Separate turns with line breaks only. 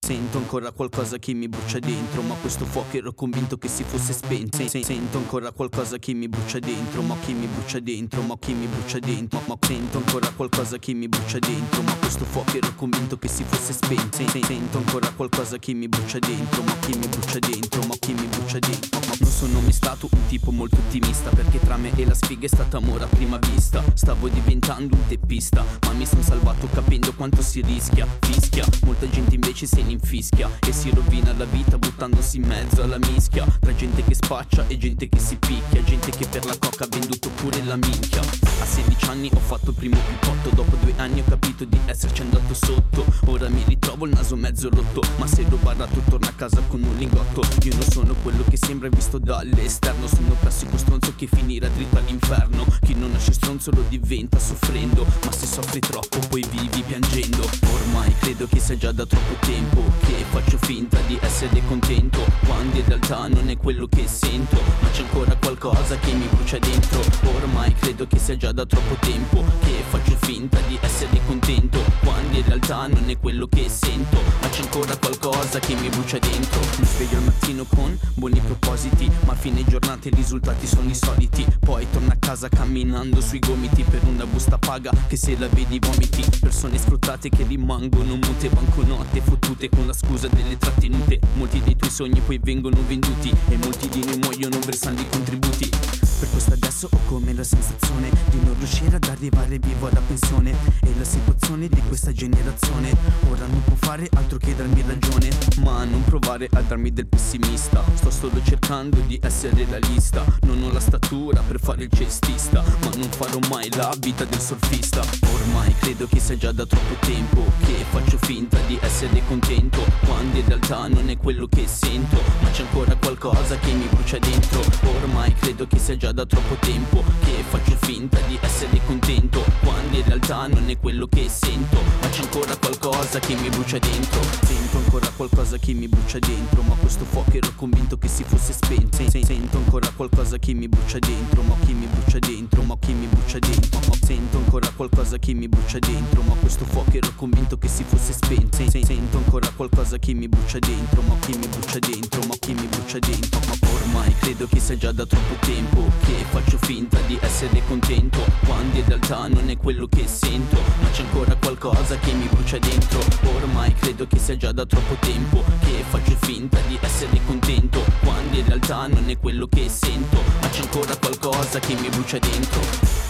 Sento ancora qualcosa che mi brucia dentro, ma questo fuoco ero convinto che si fosse spento. Sento ancora qualcosa che mi brucia dentro, ma che mi brucia dentro, ma che mi brucia dentro. Ma sento ancora qualcosa che mi brucia dentro, ma questo fuoco ero convinto che si fosse spento. Sento ancora qualcosa che mi brucia dentro, ma che mi brucia dentro, ma che mi brucia dentro. Ma non sono mai stato un tipo molto ottimista, perché tra me e la sfiga è stata amore a prima vista. Stavo diventando un teppista, ma mi son salvato capendo quanto si rischia. Fischia, molta gente invece se ne infischia e si rovina la vita buttandosi in mezzo alla mischia. Tra gente che spaccia e gente che si picchia, gente che per la coca ha venduto pure la minchia. A 16 anni ho fatto il primo picotto, dopo 2 anni ho capito di esserci andato sotto. Ora mi ritrovo il naso mezzo rotto, ma se l'ho barato torna a casa con un lingotto. Io non sono quello che sembra visto dall'esterno, sono il classico stronzo che finirà dritto all'inferno. Chi non nasce stronzo lo diventa soffrendo, ma se soffri troppo poi vivi piangendo. Ormai credo che sia già da troppo tempo che faccio finta di essere contento, quando in realtà non è quello che sento, ma c'è ancora qualcosa che mi brucia dentro. Ormai credo che sia già da troppo tempo che faccio finta di essere contento, quando in realtà non è quello che sento, ma c'è ancora qualcosa che mi brucia dentro. Mi sveglio al mattino con buoni propositi, ma a fine giornata i risultati sono i soliti. Poi torno a casa camminando sui gomiti per una busta paga che se la vedi vomiti. Persone sfruttate che rimangono mute, banconote fottute con la scusa delle trattenute. Molti dei tuoi sogni poi vengono venduti e molti di noi muoiono versando i contributi. Per questo adesso ho come la sensazione di non riuscire ad arrivare vivo alla pensione. È la situazione di questa generazione, ora non può fare altro che darmi ragione, ma non provare a darmi del pessimista. Sto solo cercando di essere realista, non ho la statura per fare il cestista, ma non farò mai la vita del surfista. Ormai credo che sia già da troppo tempo che faccio finta di essere contento, quando in realtà non è quello che sento, ma c'è ancora qualcosa che mi brucia dentro. Ormai credo che sia già da troppo tempo che faccio finta di essere contento, quando in realtà non è quello che sento, ma c'è ancora qualcosa che mi brucia dentro. Sento ancora qualcosa che mi brucia dentro, ma questo fuoco ero convinto che si fosse spento. Sento ancora qualcosa che mi brucia dentro, ma che mi brucia dentro, ma che mi brucia dentro. Sento ancora qualcosa che mi brucia dentro, ma questo fuoco ero convinto che si fosse spento. Sento ancora qualcosa che mi brucia dentro, ma che mi brucia dentro, ma che mi brucia dentro. Ma ormai credo che sia già da troppo tempo che faccio finta di essere contento, quando in realtà non è quello che sento, ma c'è ancora qualcosa che mi brucia dentro. Ormai credo che sia già da troppo tempo che faccio finta di essere contento, quando in realtà non è quello che sento, ma c'è ancora qualcosa che mi brucia dentro.